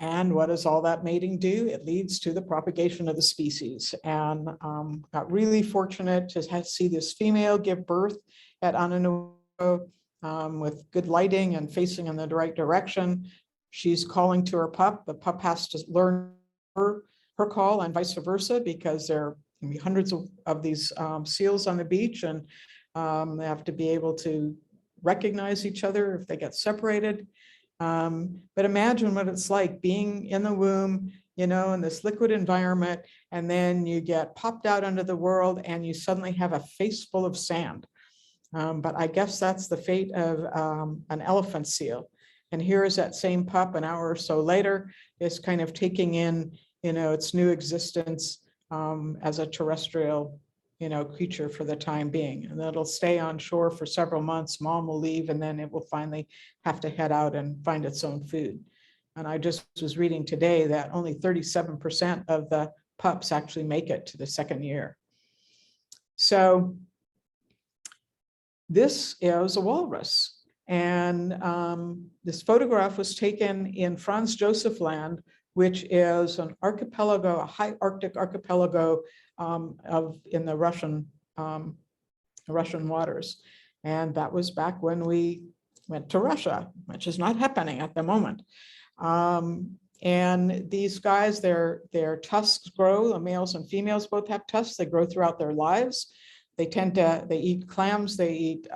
And what does all that mating do? It leads to the propagation of the species. And got really fortunate to see this female give birth at Ano Nuevo. with good lighting and facing in the right direction. She's calling to her pup. The pup has to learn her call and vice versa, because there can be hundreds of these seals on the beach, and they have to be able to recognize each other if they get separated. But imagine what it's like being in the womb, you know, in this liquid environment, and then you get popped out into the world and you suddenly have a face full of sand. But I guess that's the fate of an elephant seal. And here is that same pup an hour or so later, is kind of taking in, you know, its new existence as a terrestrial, you know, creature for the time being. And it'll stay on shore for several months. Mom will leave, and then it will finally have to head out and find its own food. And I just was reading today that only 37% of the pups actually make it to the second year. So this is a walrus. And this photograph was taken in Franz Josef Land, which is an archipelago, a high Arctic archipelago in the Russian waters. And that was back when we went to Russia, which is not happening at the moment. And these guys, their tusks grow. The males and females both have tusks. They grow throughout their lives. They eat clams, they eat,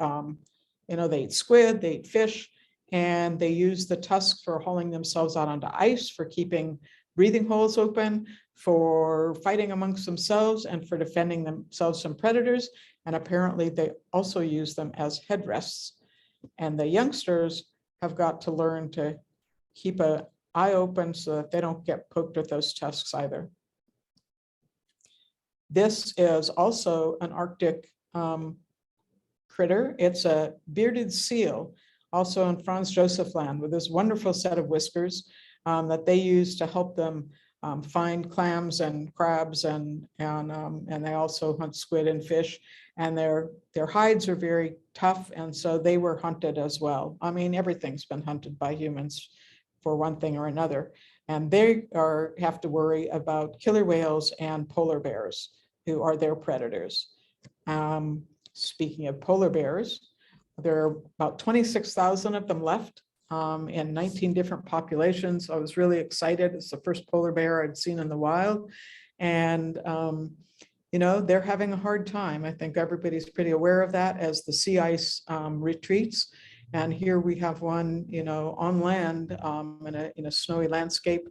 they eat squid, they eat fish, and they use the tusks for hauling themselves out onto ice, for keeping breathing holes open, for fighting amongst themselves, and for defending themselves from predators. And apparently they also use them as headrests. And the youngsters have got to learn to keep an eye open so that they don't get poked with those tusks either. This is also an Arctic critter. It's a bearded seal, also in Franz Josef Land, with this wonderful set of whiskers that they use to help them find clams and crabs, and they also hunt squid and fish. And their hides are very tough, and so they were hunted as well. I mean, everything's been hunted by humans for one thing or another. And they have to worry about killer whales and polar bears, who are their predators. Speaking of polar bears, there are about 26,000 of them left in 19 different populations. I was really excited. It's the first polar bear I'd seen in the wild. And, they're having a hard time. I think everybody's pretty aware of that as the sea ice retreats. And here we have one, on land in a snowy landscape.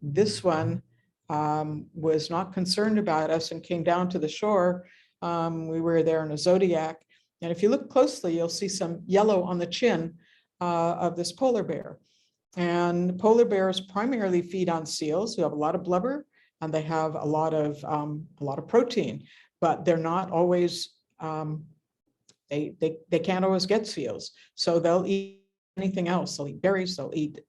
This one was not concerned about us and came down to the shore. We were there in a Zodiac. And if you look closely, you'll see some yellow on the chin of this polar bear. And polar bears primarily feed on seals who have a lot of blubber, and they have a lot of protein, but they're not always, they can't always get seals. So they'll eat anything else. They'll eat berries, they'll eat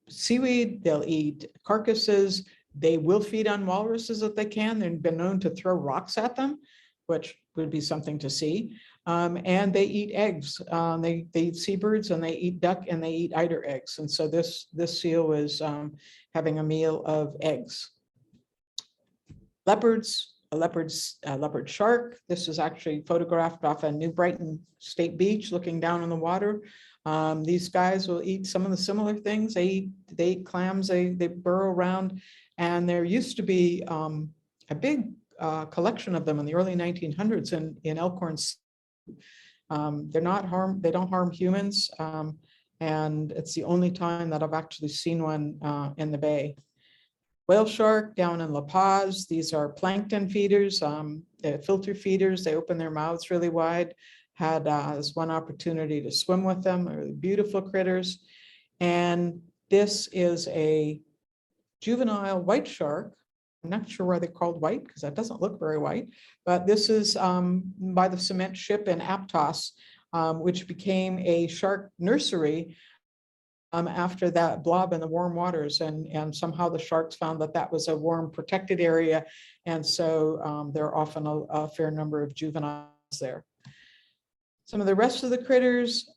seaweed, they'll eat carcasses. They will feed on walruses if they can. They've been known to throw rocks at them, which would be something to see. And they eat eggs. They eat seabirds, and they eat duck, and they eat eider eggs. And so this seal is having a meal of eggs. Leopards, a leopard shark. This is actually photographed off a New Brighton State Beach, looking down on the water. These guys will eat some of the similar things. They eat clams, they burrow around, and there used to be a big collection of them in the early 1900s in Elkhorn. They don't harm humans, and it's the only time that I've actually seen one in the bay. Whale shark down in La Paz. These are plankton feeders, they're filter feeders. They open their mouths really wide. Had this one opportunity to swim with them. They're really beautiful critters. And this is a juvenile white shark. I'm not sure why they're called white, because that doesn't look very white, but this is by the cement ship in Aptos, which became a shark nursery after that blob in the warm waters. And somehow the sharks found that was a warm protected area. And so there are often a fair number of juveniles there. Some of the rest of the critters,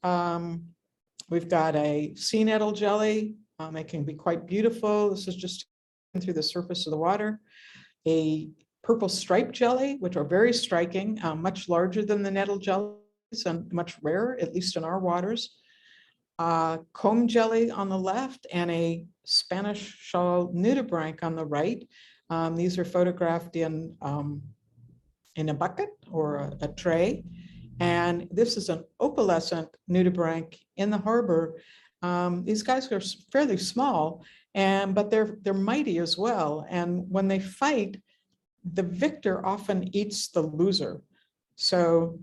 we've got a sea nettle jelly. It can be quite beautiful. This is just through the surface of the water. A purple striped jelly, which are very striking, much larger than the nettle jellies and much rarer, at least in our waters. Comb jelly on the left and a Spanish shawl nudibranch on the right. These are photographed in a bucket or a tray. And this is an opalescent nudibranch in the harbor. These guys are fairly small, but they're mighty as well. And when they fight, the victor often eats the loser. So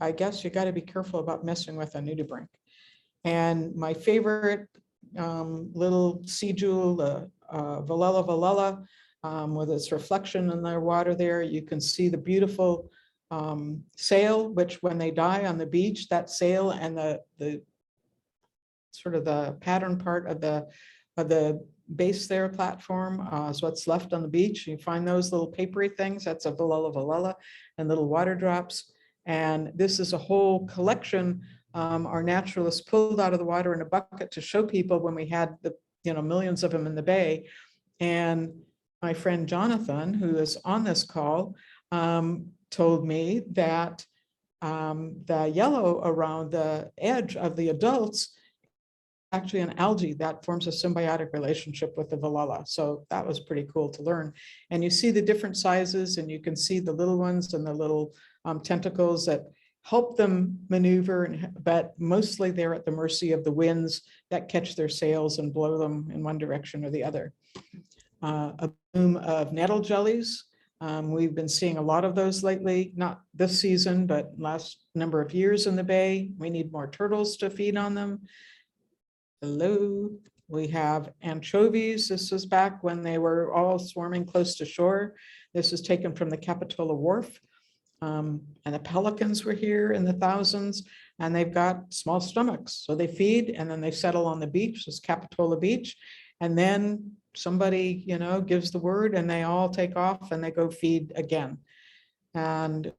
I guess you got to be careful about messing with a nudibranch. And my favorite little sea jewel, Velella velella, with its reflection in the water there, you can see the beautiful sail, which when they die on the beach, that sail and the sort of the pattern part of the base there platform is what's left on the beach. You find those little papery things, that's a Velella velella, and little water drops. And this is a whole collection our naturalists pulled out of the water in a bucket to show people when we had the millions of them in the bay. And my friend Jonathan, who is on this call, told me that the yellow around the edge of the adults actually an algae that forms a symbiotic relationship with the Velella. So that was pretty cool to learn. And you see the different sizes, and you can see the little ones and the little tentacles that help them maneuver, but mostly they're at the mercy of the winds that catch their sails and blow them in one direction or the other. A boom of nettle jellies. We've been seeing a lot of those lately, not this season, but last number of years in the bay. We need more turtles to feed on them. Hello, we have anchovies. This is back when they were all swarming close to shore. This is taken from the Capitola Wharf. And the pelicans were here in the thousands, and they've got small stomachs. So they feed and then they settle on the beach, this Capitola Beach. And then somebody, gives the word and they all take off and they go feed again. And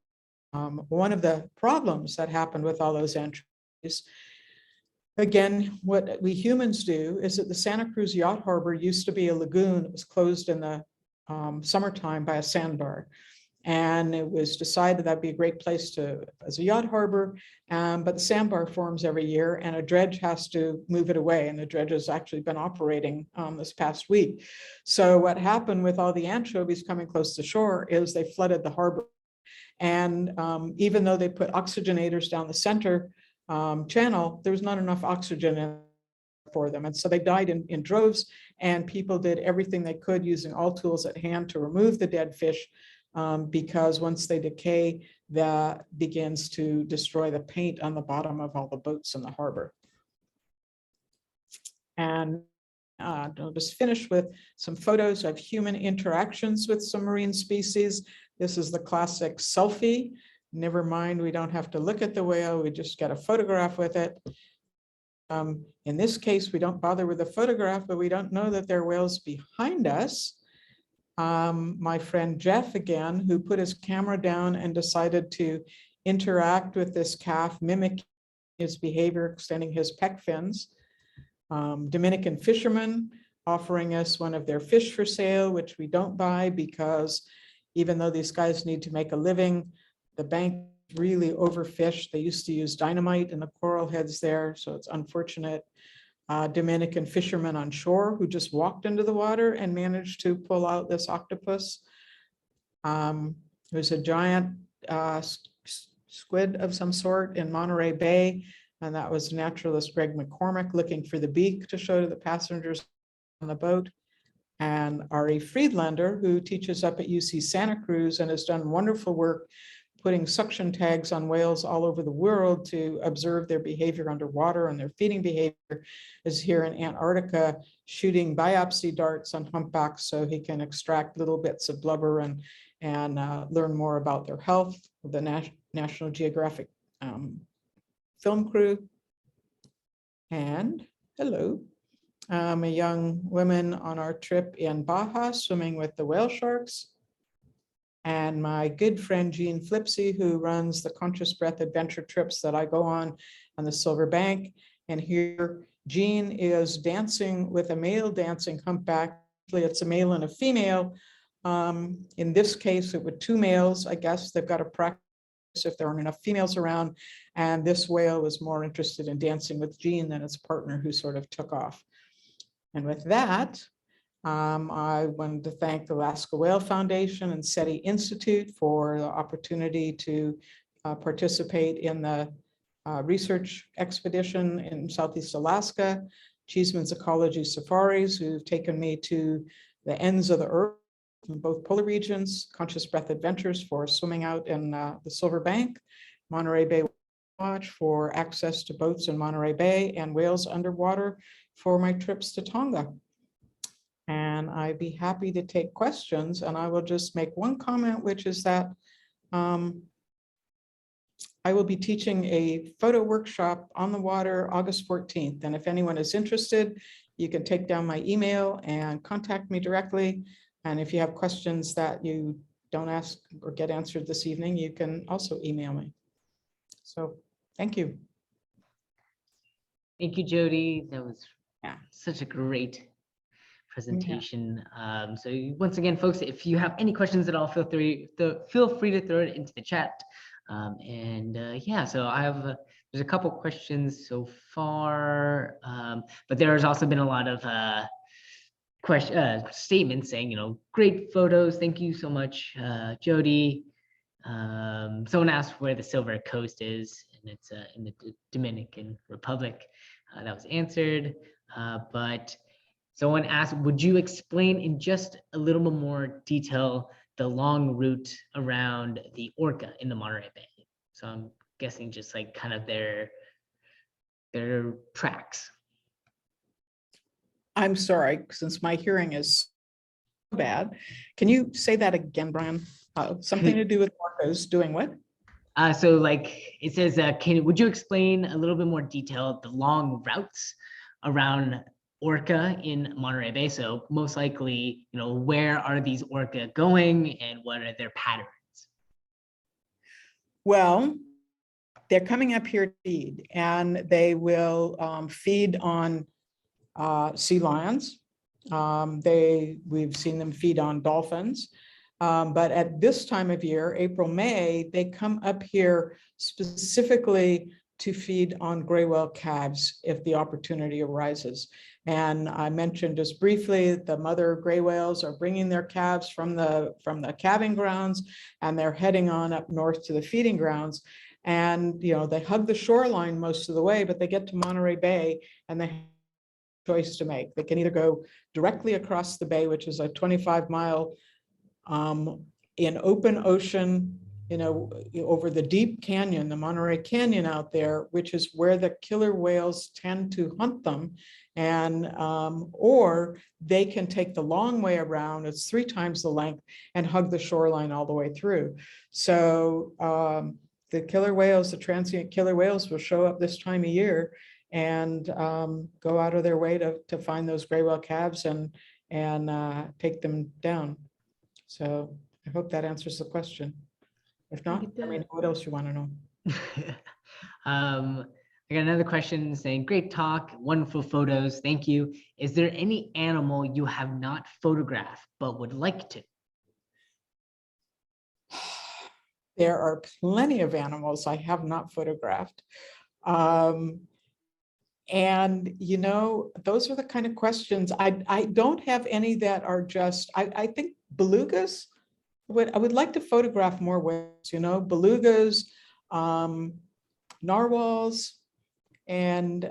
one of the problems that happened with all those anchovies, again, what we humans do is that the Santa Cruz Yacht Harbor used to be a lagoon that was closed in the summertime by a sandbar. And it was decided that'd be a great place as a yacht harbor, but the sandbar forms every year and a dredge has to move it away. And the dredge has actually been operating this past week. So what happened with all the anchovies coming close to shore is they flooded the harbor. And even though they put oxygenators down the center channel, there was not enough oxygen for them. And so they died in droves, and people did everything they could using all tools at hand to remove the dead fish. Because once they decay, that begins to destroy the paint on the bottom of all the boats in the harbor. And I'll just finish with some photos of human interactions with some marine species. This is the classic selfie. Never mind, we don't have to look at the whale, we just get a photograph with it. In this case, we don't bother with the photograph, but we don't know that there are whales behind us. My friend Jeff again, who put his camera down and decided to interact with this calf, mimic his behavior, extending his pec fins. Dominican fishermen offering us one of their fish for sale, which we don't buy because even though these guys need to make a living, the bank really overfished. They used to use dynamite in the coral heads there, so it's unfortunate. Dominican fishermen on shore who just walked into the water and managed to pull out this octopus. There's a giant squid of some sort in Monterey Bay, and that was naturalist Greg McCormick looking for the beak to show to the passengers on the boat. And Ari Friedlander, who teaches up at UC Santa Cruz and has done wonderful work putting suction tags on whales all over the world to observe their behavior underwater and their feeding behavior, is here in Antarctica shooting biopsy darts on humpbacks so he can extract little bits of blubber and learn more about their health. The National Geographic film crew. And hello, a young woman on our trip in Baja swimming with the whale sharks. And my good friend Jean Flipsy, who runs the Conscious Breath adventure trips that I go on the Silver Bank. And here Jean is dancing with a male dancing humpback. It's a male and a female In this case, it were 2 males. I guess they've got to practice if there aren't enough females around. And this whale was more interested in dancing with Jean than its partner, who sort of took off. And with that, I wanted to thank the Alaska Whale Foundation and SETI Institute for the opportunity to participate in the research expedition in Southeast Alaska, Cheeseman's Ecology Safaris, who've taken me to the ends of the earth in both polar regions, Conscious Breath Adventures for swimming out in the Silver Bank, Monterey Bay Watch for access to boats in Monterey Bay, and whales underwater for my trips to Tonga. And I'd be happy to take questions. And I will just make one comment, which is that I will be teaching a photo workshop on the water August 14th. And if anyone is interested, you can take down my email and contact me directly. And if you have questions that you don't ask or get answered this evening, you can also email me. So thank you. Thank you, Jodi. That was such a great presentation. So once again, folks, if you have any questions at all, feel free to throw it into the chat. Yeah, so I have there's a couple questions so far, but there's also been a lot of statements saying, great photos. Thank you so much, Jodi. Someone asked where the Silver Coast is, and it's in the Dominican Republic. That was answered, but someone asked, would you explain in just a little bit more detail the long route around the orca in the Monterey Bay? So I'm guessing just like kind of their tracks. I'm sorry, since my hearing is so bad. Can you say that again, Brian? Something to do with orcas doing what? So like it says, would you explain a little bit more detail the long routes around orca in Monterey Bay? So most likely, where are these orca going and what are their patterns? Well, they're coming up here to feed, and they will feed on sea lions. We've seen them feed on dolphins. But at this time of year, April, May, they come up here specifically to feed on gray whale calves if the opportunity arises. And I mentioned just briefly, the mother gray whales are bringing their calves from the calving grounds, and they're heading on up north to the feeding grounds. And they hug the shoreline most of the way, but they get to Monterey Bay and they have a choice to make. They can either go directly across the bay, which is a 25-mile in open ocean, over the deep canyon, the Monterey Canyon out there, which is where the killer whales tend to hunt them. And or they can take the long way around, it's 3 times the length, and hug the shoreline all the way through. So the killer whales, the transient killer whales, will show up this time of year and go out of their way to find those gray whale calves and take them down. So I hope that answers the question. If not, I mean, what else you want to know? I got another question saying, great talk, wonderful photos, thank you. Is there any animal you have not photographed but would like to? There are plenty of animals I have not photographed. And, those are the kind of questions. I don't have any that are just, I think belugas, I would like to photograph more whales, belugas, narwhals, and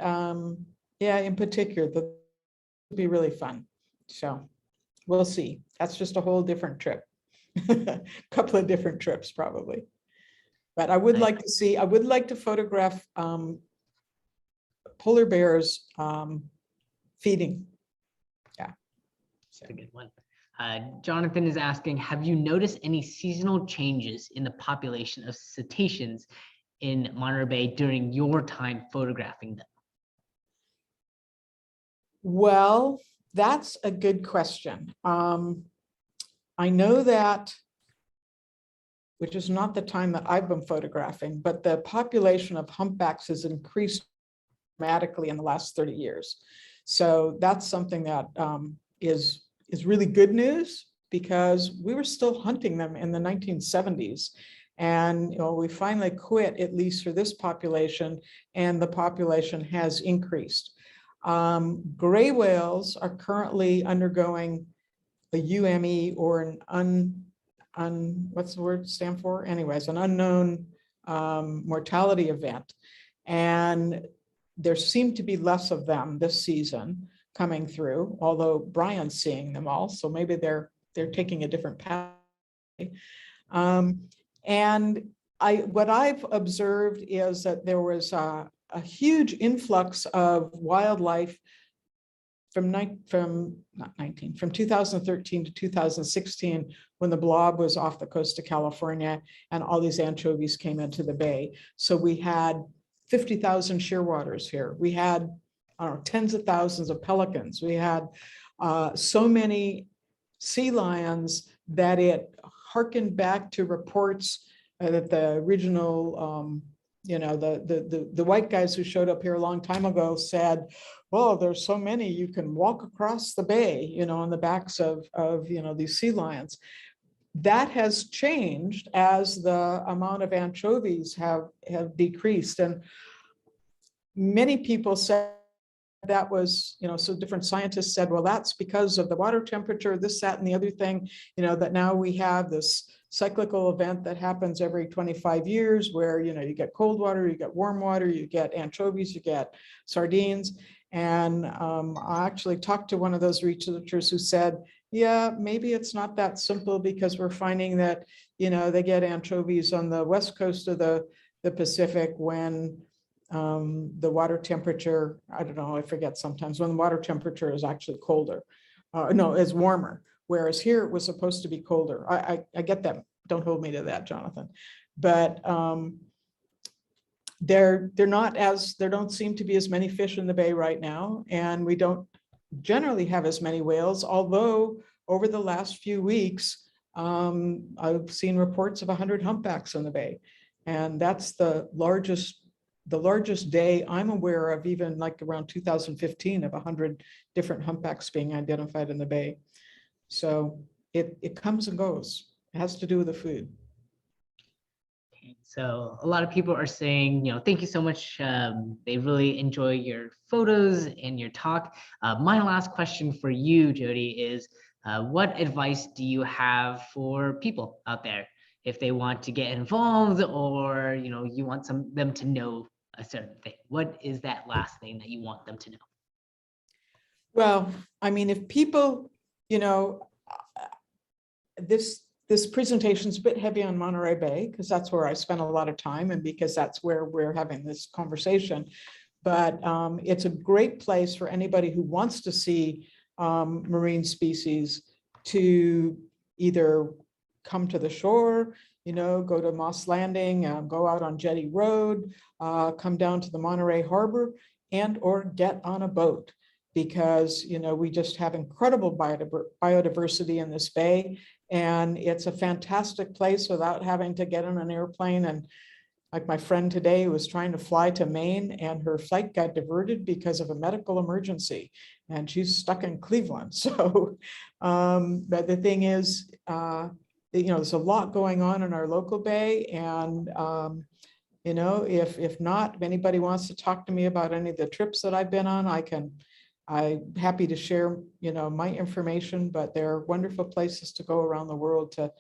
in particular, that would be really fun. So we'll see. That's just a whole different trip. A couple of different trips probably. But I would like to photograph polar bears feeding. Yeah. That's a good one. Jonathan is asking, have you noticed any seasonal changes in the population of cetaceans in Monterey Bay during your time photographing them? Well, that's a good question. I know that, which is not the time that I've been photographing, but the population of humpbacks has increased dramatically in the last 30 years. So that's something that is really good news. because we were still hunting them in the 1970s. And we finally quit, at least for this population, and the population has increased. Gray whales are currently undergoing a UME, or an what's the word stand for? Anyways, an unknown mortality event. And there seem to be less of them this season coming through, although Brian's seeing them all, so maybe they're taking a different path. And what I've observed is that there was a huge influx of wildlife from 2013 to 2016, when the blob was off the coast of California and all these anchovies came into the bay. So we had 50,000 shearwaters here. We had, I don't know, tens of thousands of pelicans. We had so many sea lions that it harkened back to reports that the original, the white guys who showed up here a long time ago said, well, there's so many, you can walk across the bay, on the backs of these sea lions. That has changed as the amount of anchovies have decreased. And many people said that was, so different scientists said, well, that's because of the water temperature, this, that, and the other thing, that now we have this cyclical event that happens every 25 years where, you get cold water, you get warm water, you get anchovies, you get sardines. And I actually talked to one of those researchers who said, yeah, maybe it's not that simple, because we're finding that, they get anchovies on the west coast of the Pacific when the water temperature, I don't know, I forget sometimes, when the water temperature is actually colder, no, is warmer. Whereas here it was supposed to be colder. I get that. Don't hold me to that, Jonathan. But there don't seem to be as many fish in the bay right now, and we don't generally have as many whales. Although over the last few weeks, I've seen reports of 100 humpbacks in the bay, and that's the largest day I'm aware of, even like around 2015, of 100 different humpbacks being identified in the bay. So it comes and goes. It has to do with the food. So a lot of people are saying, thank you so much. They really enjoy your photos and your talk. My last question for you, Jodi, is what advice do you have for people out there if they want to get involved, or you want them to know a certain thing? What is that last thing that you want them to know? Well, I mean, if people, this presentation is a bit heavy on Monterey Bay, because that's where I spent a lot of time, and because that's where we're having this conversation. But it's a great place for anybody who wants to see marine species to either come to the shore, go to Moss Landing, go out on Jetty Road, come down to the Monterey Harbor, and or get on a boat, because we just have incredible biodiversity in this bay, and it's a fantastic place without having to get on an airplane. And like my friend today was trying to fly to Maine, and her flight got diverted because of a medical emergency, and she's stuck in Cleveland. So but the thing is, there's a lot going on in our local bay, and if not, if anybody wants to talk to me about any of the trips that I've been on, I'm happy to share, my information. But there are wonderful places to go around the world to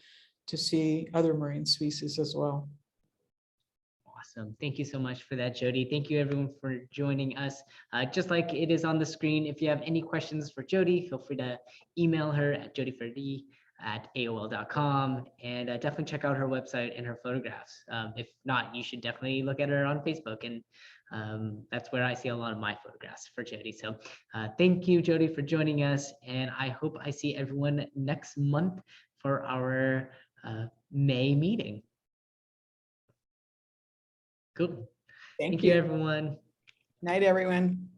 see other marine species as well. Awesome. Thank you so much for that, Jodi. Thank you everyone for joining us. Just like it is on the screen, if you have any questions for Jodi, feel free to email her at jodifrediani@aol.com, and definitely check out her website and her photographs. If not, you should definitely look at her on Facebook, and that's where I see a lot of my photographs for Jodi. So thank you, Jodi, for joining us, and I hope I see everyone next month for our May meeting. Cool. Thank you, you. everyone. Night, everyone.